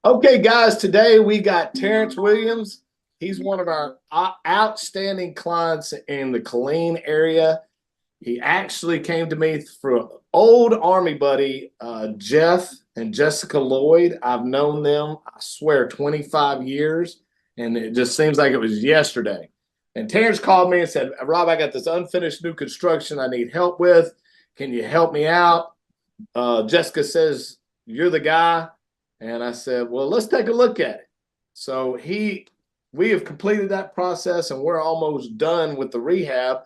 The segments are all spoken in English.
Okay, guys, today we got Terrance Williams. He's one of our outstanding clients in the Killeen area. He actually came to me from old Army buddy, Jeff and Jessica Lloyd. I've known them, I swear, 25 years, and it just seems like it was yesterday. And Terrance called me and said, Rob, I got this unfinished new construction I need help with. Can you help me out? Jessica says, you're the guy. And I said, well, let's take a look at it. So we have completed that process and we're almost done with the rehab.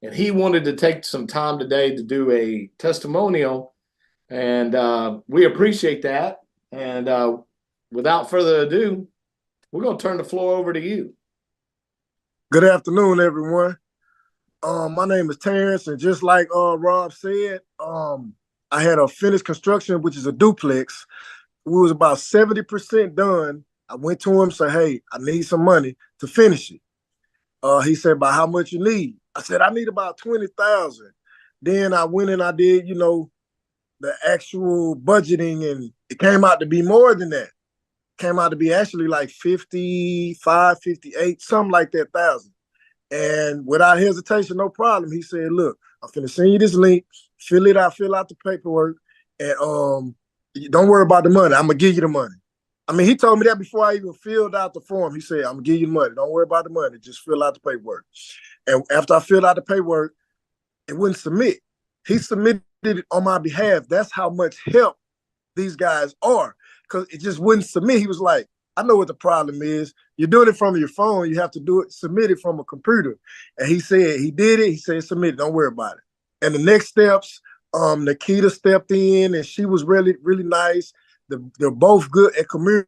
And he wanted to take some time today to do a testimonial. And we appreciate that. And without further ado, we're going to turn the floor over to you. Good afternoon, everyone. My name is Terrance, and just like Rob said, I had a finished construction, which is a duplex. We was about 70% done. I went to him, said, hey, I need some money to finish it. He said, by how much you need? I said, I need about 20,000. Then I went and I did, the actual budgeting, and it came out to be more than that. Came out to be actually like 55, 58, something like that thousand. And without hesitation, no problem. He said, look, I'm finna send you this link, fill it out, fill out the paperwork, and don't worry about the money. I'm gonna give you the money. I mean, he told me that before I even filled out the form. He said, I'm gonna give you the money. Don't worry about the money. Just fill out the paperwork. And after I filled out the paperwork, it wouldn't submit. He submitted it on my behalf. That's how much help these guys are, because it just wouldn't submit. He was like, I know what the problem is. You're doing it from your phone. You have to do it, submit it from a computer. And he said he did it. He said, submit it. Don't worry about it. And the next steps, Nikita stepped in, and she was really, really nice. They're both good at communicating,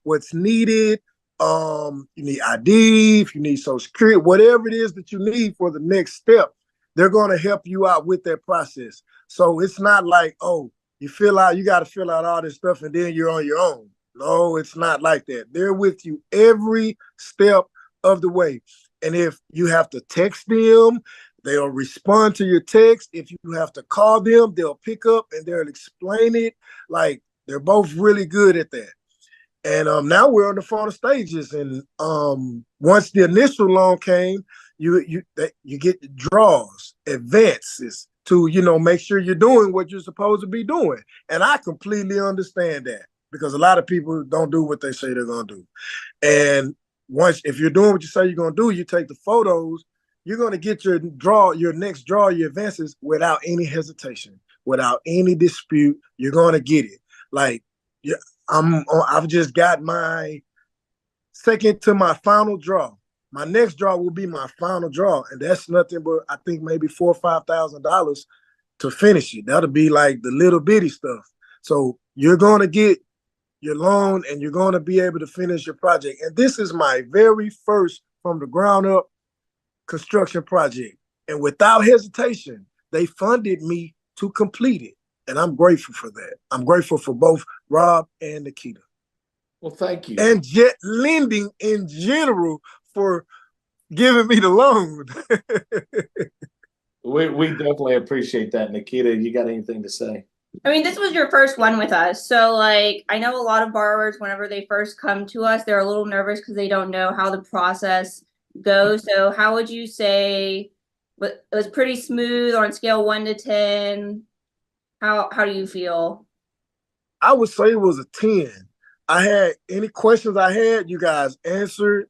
what's needed. You need ID, if you need Social Security, whatever it is that you need for the next step, they're going to help you out with that process. So it's not like, oh, you got to fill out all this stuff and then you're on your own. No, it's not like that. They're with you every step of the way. And if you have to text them, they'll respond to your text. If you have to call them, they'll pick up and they'll explain it. Like, they're both really good at that. And now we're on the final stages. And once the initial loan came, you get the draws, advances to, make sure you're doing what you're supposed to be doing. And I completely understand that, because a lot of people don't do what they say they're going to do. And if you're doing what you say you're going to do, you take the photos, you're going to get your next draw, your advances without any hesitation, without any dispute. You're going to get it. Like, I've just got my second to my final draw. My next draw will be my final draw, and that's nothing but, I think, maybe $4,000 or $5,000 to finish it. That'll be like the little bitty stuff. So you're going to get your loan, and you're going to be able to finish your project. And this is my very first from the ground up construction project. And without hesitation, they funded me to complete it. And I'm grateful for that. I'm grateful for both Rob and Nikita. Well, thank you. And Jet Lending in general for giving me the loan. We definitely appreciate that. Nikita, you got anything to say? I mean, this was your first one with us. So, like, I know a lot of borrowers, whenever they first come to us, they're a little nervous because they don't know how the process goes. So how would you say it was pretty smooth on scale 1 to 10? How do you feel? I would say it was a 10. I had any questions I had, you guys answered.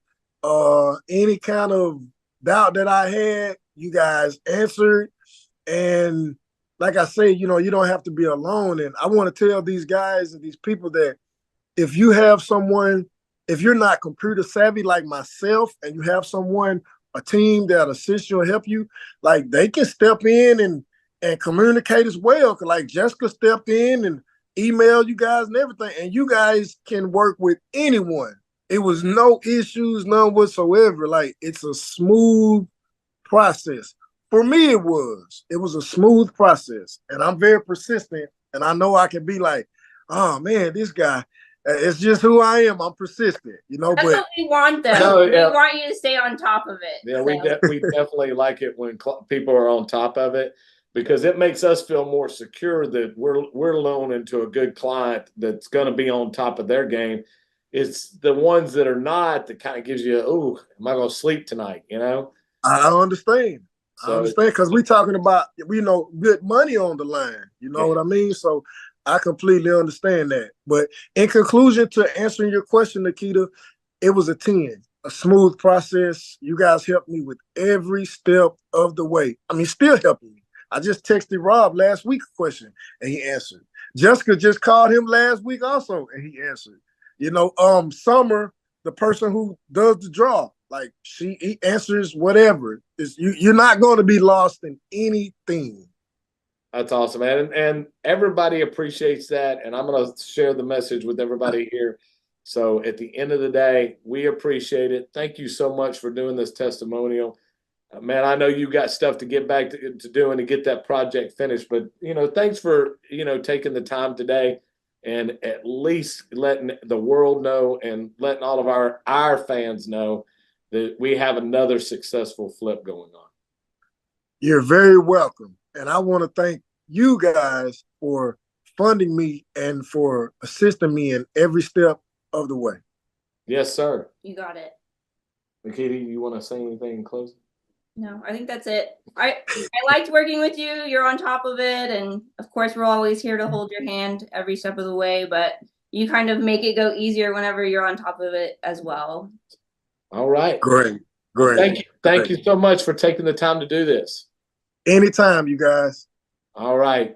Any kind of doubt that I had, you guys answered. And like I say, you don't have to be alone. And I want to tell these guys and these people that if you have someone, if you're not computer savvy like myself, and you have someone, a team that assists you and help you, like, they can step in and communicate as well. Cause like Jessica stepped in and emailed you guys and everything, and you guys can work with anyone. It was no issues, none whatsoever. Like, it's a smooth process. For me, it was a smooth process, and I'm very persistent, and I know I can be like, oh man, this guy, it's just who I am. I'm persistent, That's what we want, though. No, we want you to stay on top of it. Yeah, so. we definitely like it when people are on top of it. because it makes us feel more secure that we're loaning to a good client that's going to be on top of their game. It's the ones that are not that kind of gives you, oh, am I going to sleep tonight? You know? I understand. So, I understand because we're talking about, good money on the line. You know what I mean? So I completely understand that. But in conclusion to answering your question, Nikita, it was a 10, a smooth process. You guys helped me with every step of the way. I mean, still helping me. I just texted Rob last week a question and he answered. Jessica just called him last week also and he answered. Summer, the person who does the draw, like he answers whatever. You're not going to be lost in anything. That's awesome, man. And everybody appreciates that. And I'm going to share the message with everybody here. So at the end of the day, we appreciate it. Thank you so much for doing this testimonial. Man, I know you got stuff to get back to doing to get that project finished. But, thanks for, taking the time today and at least letting the world know and letting all of our fans know that we have another successful flip going on. You're very welcome. And I want to thank you guys for funding me and for assisting me in every step of the way. Yes, sir. You got it. Nikita, you want to say anything in closing? No, I think that's it. I liked working with you. You're on top of it. And of course, we're always here to hold your hand every step of the way, but you kind of make it go easier whenever you're on top of it as well. All right. Great. Thank you so much for taking the time to do this. Anytime, you guys. All right.